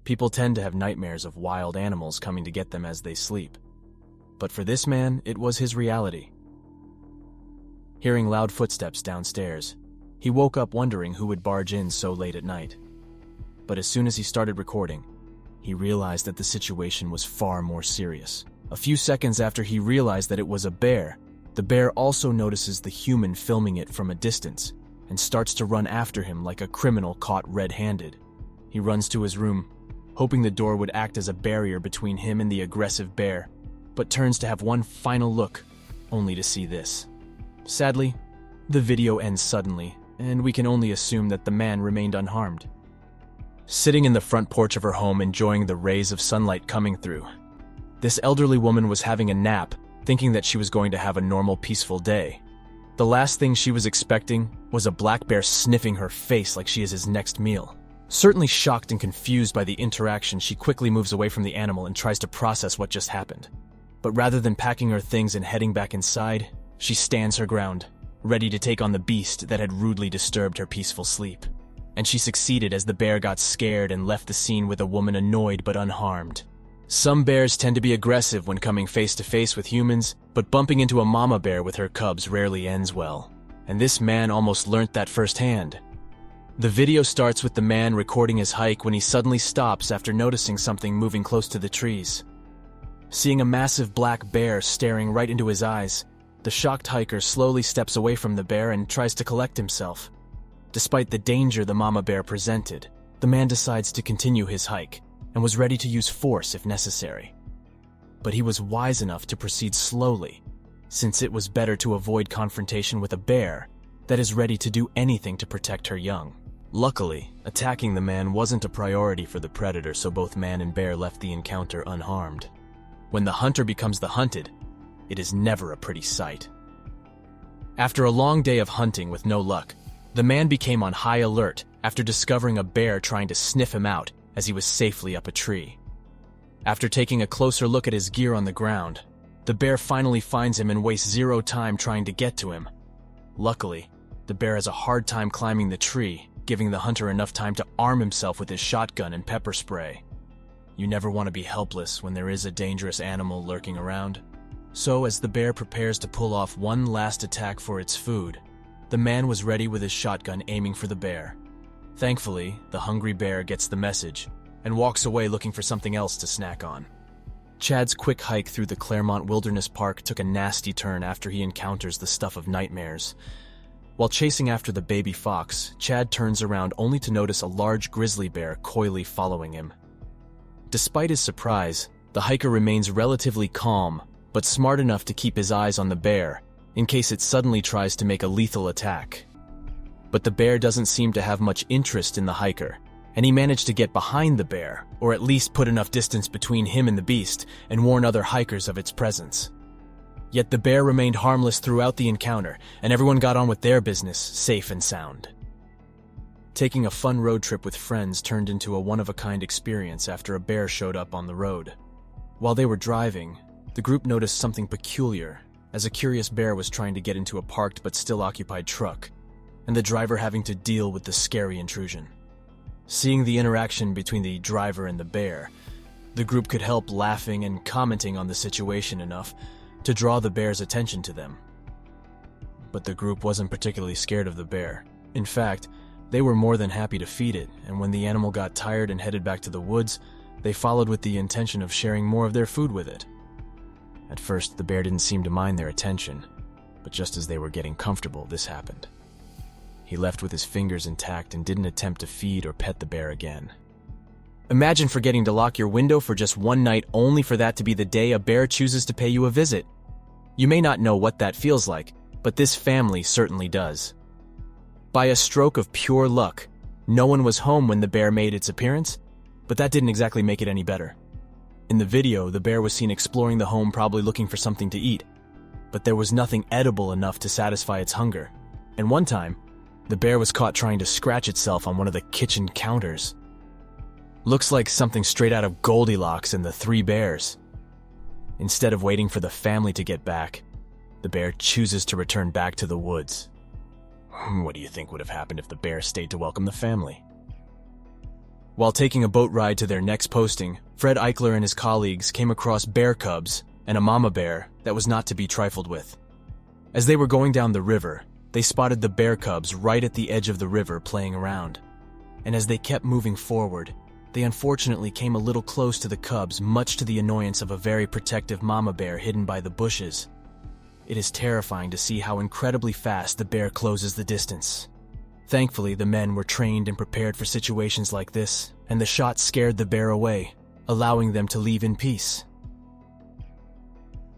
People tend to have nightmares of wild animals coming to get them as they sleep. But for this man, it was his reality. Hearing loud footsteps downstairs, he woke up wondering who would barge in so late at night. But as soon as he started recording, he realized that the situation was far more serious. A few seconds after he realized that it was a bear, the bear also notices the human filming it from a distance and starts to run after him like a criminal caught red-handed. He runs to his room, hoping the door would act as a barrier between him and the aggressive bear, but turns to have one final look, only to see this. Sadly, the video ends suddenly, and we can only assume that the man remained unharmed. Sitting in the front porch of her home enjoying the rays of sunlight coming through, this elderly woman was having a nap, thinking that she was going to have a normal, peaceful day. The last thing she was expecting was a black bear sniffing her face like she is his next meal. Certainly shocked and confused by the interaction, she quickly moves away from the animal and tries to process what just happened. But rather than packing her things and heading back inside, she stands her ground, ready to take on the beast that had rudely disturbed her peaceful sleep. And she succeeded as the bear got scared and left the scene with a woman annoyed but unharmed. Some bears tend to be aggressive when coming face to face with humans, but bumping into a mama bear with her cubs rarely ends well. And this man almost learnt that firsthand. The video starts with the man recording his hike when he suddenly stops after noticing something moving close to the trees. Seeing a massive black bear staring right into his eyes, the shocked hiker slowly steps away from the bear and tries to collect himself. Despite the danger the mama bear presented, the man decides to continue his hike and was ready to use force if necessary. But he was wise enough to proceed slowly, since it was better to avoid confrontation with a bear that is ready to do anything to protect her young. Luckily, attacking the man wasn't a priority for the predator, so both man and bear left the encounter unharmed. When the hunter becomes the hunted, it is never a pretty sight. After a long day of hunting with no luck, the man became on high alert after discovering a bear trying to sniff him out as he was safely up a tree. After taking a closer look at his gear on the ground, the bear finally finds him and wastes zero time trying to get to him. Luckily, the bear has a hard time climbing the tree, giving the hunter enough time to arm himself with his shotgun and pepper spray. You never want to be helpless when there is a dangerous animal lurking around. So as the bear prepares to pull off one last attack for its food, the man was ready with his shotgun aiming for the bear. Thankfully, the hungry bear gets the message and walks away looking for something else to snack on. Chad's quick hike through the Claremont Wilderness Park took a nasty turn after he encounters the stuff of nightmares. While chasing after the baby fox, Chad turns around only to notice a large grizzly bear coyly following him. Despite his surprise, the hiker remains relatively calm, but smart enough to keep his eyes on the bear in case it suddenly tries to make a lethal attack. But the bear doesn't seem to have much interest in the hiker, and he managed to get behind the bear, or at least put enough distance between him and the beast, and warn other hikers of its presence. Yet the bear remained harmless throughout the encounter, and everyone got on with their business, safe and sound. Taking a fun road trip with friends turned into a one-of-a-kind experience after a bear showed up on the road. While they were driving, the group noticed something peculiar, as a curious bear was trying to get into a parked but still occupied truck, and the driver having to deal with the scary intrusion. Seeing the interaction between the driver and the bear, the group could help laughing and commenting on the situation enough to draw the bear's attention to them. But the group wasn't particularly scared of the bear. In fact, they were more than happy to feed it, and when the animal got tired and headed back to the woods, they followed with the intention of sharing more of their food with it. At first, the bear didn't seem to mind their attention, but just as they were getting comfortable, this happened. He left with his fingers intact and didn't attempt to feed or pet the bear again. Imagine forgetting to lock your window for just one night only for that to be the day a bear chooses to pay you a visit. You may not know what that feels like, but this family certainly does. By a stroke of pure luck, no one was home when the bear made its appearance, but that didn't exactly make it any better. In the video, the bear was seen exploring the home, probably looking for something to eat, but there was nothing edible enough to satisfy its hunger. And one time, the bear was caught trying to scratch itself on one of the kitchen counters. Looks like something straight out of Goldilocks and the Three Bears. Instead of waiting for the family to get back, the bear chooses to return back to the woods. What do you think would have happened if the bear stayed to welcome the family? While taking a boat ride to their next posting, Fred Eichler and his colleagues came across bear cubs and a mama bear that was not to be trifled with. As they were going down the river, they spotted the bear cubs right at the edge of the river playing around. And as they kept moving forward, they unfortunately came a little close to the cubs, much to the annoyance of a very protective mama bear hidden by the bushes. It is terrifying to see how incredibly fast the bear closes the distance. Thankfully, the men were trained and prepared for situations like this, and the shot scared the bear away, allowing them to leave in peace.